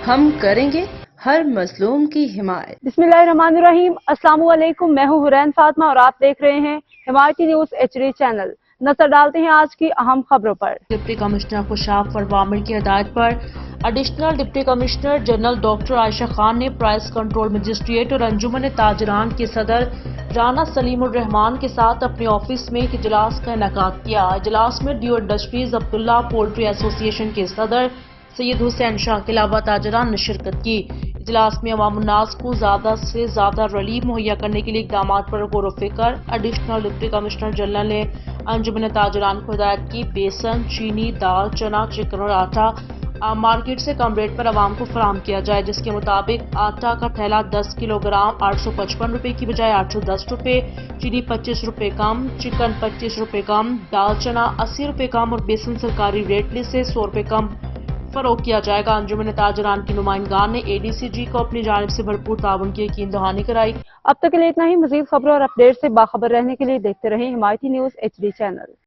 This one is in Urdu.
ہم کریں گے ہر مظلوم کی حمایت۔ بسم اللہ الرحمن الرحیم۔ السلام علیکم، میں ہوں حرین فاطمہ اور آپ دیکھ رہے ہیں حمایتی نیوز HD چینل۔ نظر ڈالتے ہیں آج کی اہم خبروں پر۔ ڈپٹی کمشنر خوشاب فربامر کی ہدایت پر additional deputy commissioner general doctor Aisha Khan نے پرائس کنٹرول مجسٹریٹ اور انجمن تاجران کے صدر رانا سلیم الرحمان کے ساتھ اپنے آفس میں ایک اجلاس کا انعقاد کیا۔ اجلاس میں ڈیو انڈسٹریز عبداللہ پولٹری ایسوسی ایشن کے صدر سید حسین شاہ کے علاوہ تاجران نے شرکت کی۔ اجلاس میں عوام الناس کو زیادہ سے زیادہ ریلیف مہیا کرنے کے لیے اقدامات پر غور و فکر۔ ایڈیشنل ڈپٹی کمشنر جنرل نے انجمن تاجران کو ہدایت کی بیسن، چینی، دال، چنا، چکن اور آٹا عام مارکیٹ سے کم ریٹ پر عوام کو فراہم کیا جائے، جس کے مطابق آٹا کا تھیلا 10 کلو گرام 855 روپے کی بجائے 810 روپے، چینی 25 روپے کم، چکن 25 روپے کم، دال چنا 80 روپے کم اور بیسن سرکاری ریٹ لسٹ سے 100 روپے کم فروخت کیا جائے گا۔ انجمن تاجران کی نمائندگان نے ADCG کو اپنی جانب سے بھرپور تعاون کی یقین دہانی کرائی۔ اب تک کے لیے اتنا ہی۔ مزید خبروں اور اپڈیٹ سے باخبر رہنے کے لیے دیکھتے رہیں حمایتی نیوز HD چینل۔